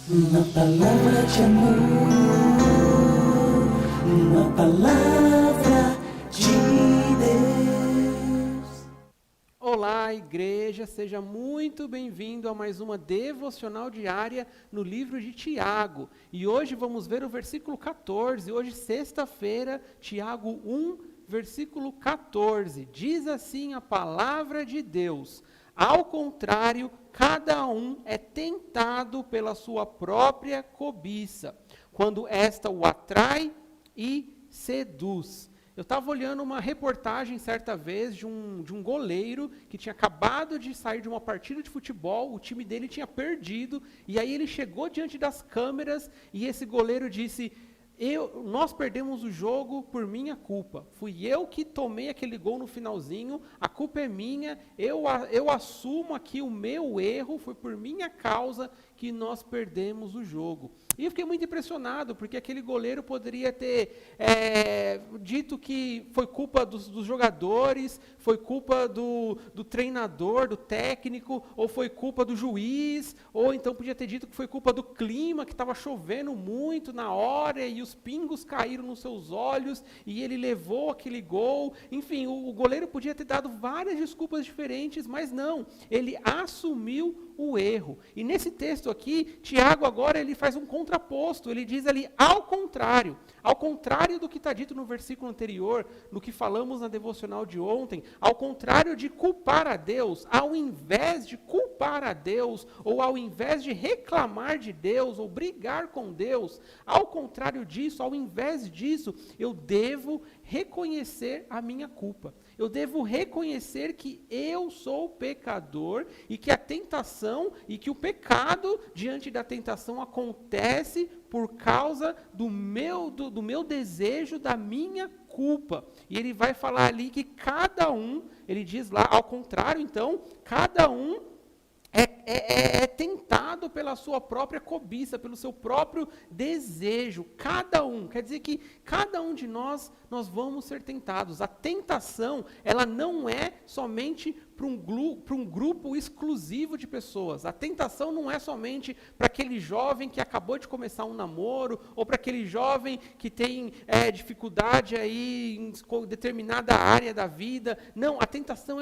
Uma palavra de amor, uma palavra de Deus. Olá, igreja, seja muito bem-vindo a mais uma devocional diária no livro de Tiago. E hoje vamos ver o versículo 14, hoje sexta-feira, Tiago 1, versículo 14. Diz assim a palavra de Deus: ao contrário, cada um é tentado pela sua própria cobiça, quando esta o atrai e seduz. Eu estava olhando uma reportagem certa vez de um goleiro que tinha acabado de sair de uma partida de futebol, o time dele tinha perdido, e aí ele chegou diante das câmeras e esse goleiro disse: nós perdemos o jogo por minha culpa, fui eu que tomei aquele gol no finalzinho, a culpa é minha, eu assumo aqui o meu erro, foi por minha causa que nós perdemos o jogo. E eu fiquei muito impressionado, porque aquele goleiro poderia ter dito que foi culpa dos jogadores, foi culpa do treinador, do técnico, ou foi culpa do juiz, ou então podia ter dito que foi culpa do clima, que estava chovendo muito na hora, e os pingos caíram nos seus olhos, e ele levou aquele gol. Enfim, o goleiro podia ter dado várias desculpas diferentes, mas não, ele assumiu o erro. E nesse texto aqui, Tiago agora ele faz um contraposto, ele diz ali, ao contrário do que está dito no versículo anterior, no que falamos na devocional de ontem, ao contrário de culpar a Deus, ao invés de culpar a Deus, ou ao invés de reclamar de Deus, ou brigar com Deus, ao contrário disso, ao invés disso, eu devo reconhecer a minha culpa. Eu devo reconhecer que eu sou pecador e que a tentação e que o pecado diante da tentação acontece por causa do meu desejo, da minha culpa. E ele vai falar ali que cada um, ele diz lá, ao contrário, então, cada um é tentado pela sua própria cobiça, pelo seu próprio desejo. Cada um, quer dizer que cada um de nós vamos ser tentados. A tentação, ela não é somente para um grupo exclusivo de pessoas. A tentação não é somente para aquele jovem que acabou de começar um namoro, ou para aquele jovem que tem dificuldade aí em determinada área da vida. Não, a tentação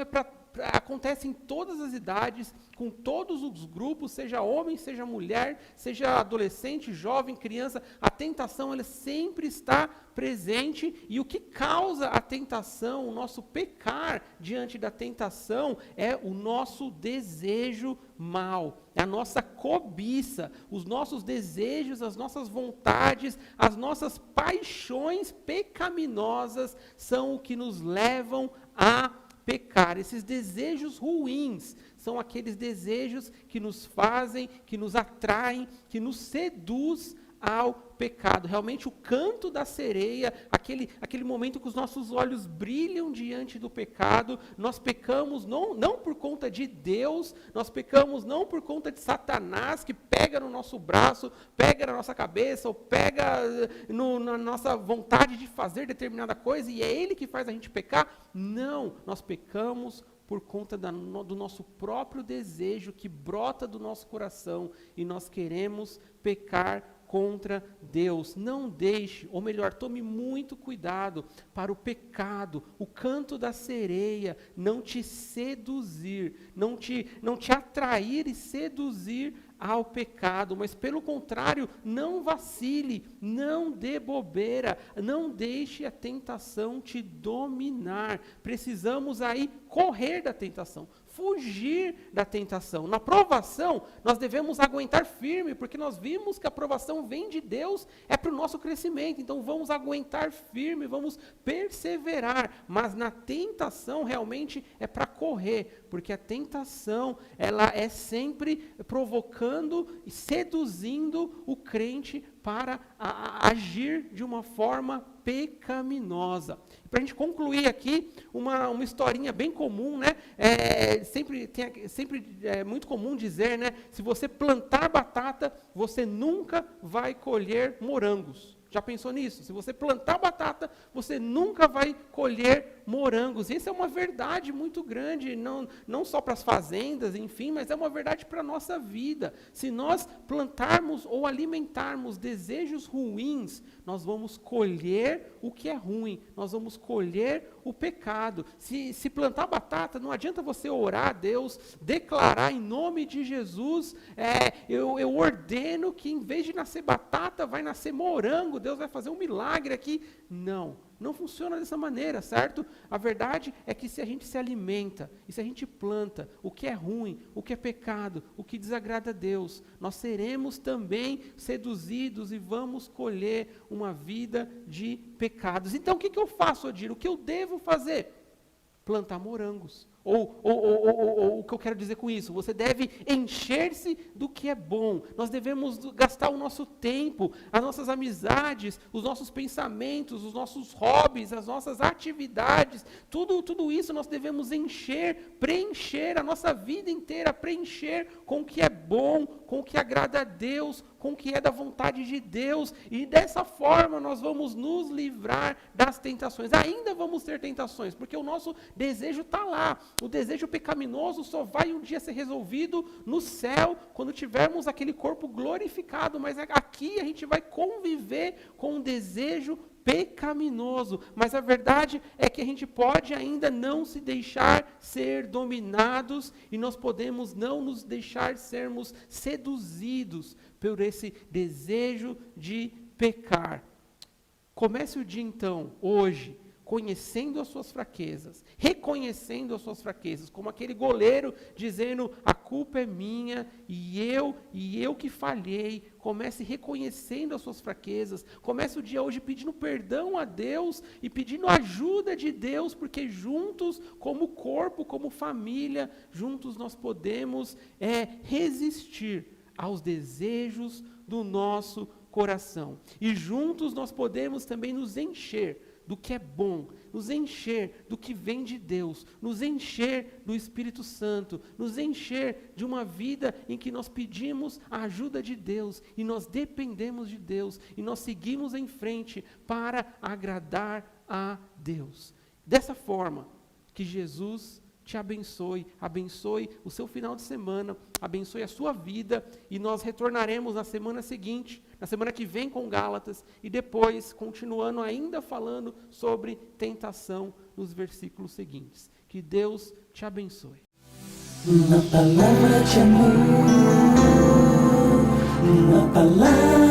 acontece em todas as idades, com todos os grupos, seja homem, seja mulher, seja adolescente, jovem, criança. A tentação, ela sempre está presente, e o que causa a tentação, o nosso pecar diante da tentação, é o nosso desejo mal, é a nossa cobiça, os nossos desejos, as nossas vontades, as nossas paixões pecaminosas são o que nos levam a pecar. Esses desejos ruins são aqueles desejos que nos fazem, que nos atraem, que nos seduz ao pecado. Realmente o canto da sereia, aquele momento que os nossos olhos brilham diante do pecado. Nós pecamos não por conta de Deus, nós pecamos não por conta de Satanás, que pega no nosso braço, pega na nossa cabeça, ou pega na nossa vontade de fazer determinada coisa, e é ele que faz a gente pecar. Não, nós pecamos por conta do nosso próprio desejo que brota do nosso coração, e nós queremos pecar contra Deus. Não deixe, ou melhor, tome muito cuidado para o pecado, o canto da sereia, não te seduzir, não te atrair e seduzir ao pecado, mas pelo contrário, não vacile, não dê bobeira, não deixe a tentação te dominar. Precisamos aí correr da tentação, fugir da tentação. Na provação, nós devemos aguentar firme, porque nós vimos que a provação vem de Deus, é para o nosso crescimento. Então vamos aguentar firme, vamos perseverar. Mas na tentação realmente é para correr, porque a tentação, ela é sempre provocando e seduzindo o crente para agir de uma forma pecaminosa. Para a gente concluir aqui, uma historinha bem comum, né? Sempre é muito comum dizer, né? Se você plantar batata, você nunca vai colher morangos. Já pensou nisso? Se você plantar batata, você nunca vai colher morangos. Isso é uma verdade muito grande, não só para as fazendas, enfim, mas é uma verdade para a nossa vida. Se nós plantarmos ou alimentarmos desejos ruins, nós vamos colher o que é ruim, nós vamos colher o pecado. Se plantar batata, não adianta você orar a Deus, declarar em nome de Jesus, eu ordeno que em vez de nascer batata, vai nascer morango, Deus vai fazer um milagre aqui. Não funciona dessa maneira, certo? A verdade é que se a gente se alimenta, e se a gente planta o que é ruim, o que é pecado, o que desagrada a Deus, nós seremos também seduzidos e vamos colher uma vida de pecados. Então o que eu faço, Odir? O que eu devo fazer? Plantar morangos. Ou o que eu quero dizer com isso? Você deve encher-se do que é bom. Nós devemos gastar o nosso tempo, as nossas amizades, os nossos pensamentos, os nossos hobbies, as nossas atividades, tudo isso nós devemos preencher a nossa vida inteira, preencher com o que é bom, com o que agrada a Deus, com o que é da vontade de Deus, e dessa forma nós vamos nos livrar das tentações. Ainda vamos ter tentações, porque o nosso desejo está lá. O desejo pecaminoso só vai um dia ser resolvido no céu, quando tivermos aquele corpo glorificado, mas aqui a gente vai conviver com um desejo pecaminoso. Mas a verdade é que a gente pode ainda não se deixar ser dominados, e nós podemos não nos deixar sermos seduzidos por esse desejo de pecar. Comece o dia então, hoje, conhecendo as suas fraquezas, reconhecendo as suas fraquezas, como aquele goleiro dizendo, a culpa é minha, e eu que falhei. Comece reconhecendo as suas fraquezas, comece o dia hoje pedindo perdão a Deus, e pedindo ajuda de Deus, porque juntos, como corpo, como família, juntos nós podemos resistir aos desejos do nosso coração, e juntos nós podemos também nos encher do que é bom, nos encher do que vem de Deus, nos encher do Espírito Santo, nos encher de uma vida em que nós pedimos a ajuda de Deus, e nós dependemos de Deus, e nós seguimos em frente para agradar a Deus. Dessa forma, que Jesus te abençoe o seu final de semana, abençoe a sua vida, e nós retornaremos na semana seguinte, na semana que vem com Gálatas, e depois continuando ainda falando sobre tentação nos versículos seguintes. Que Deus te abençoe. Uma palavra de amor, uma palavra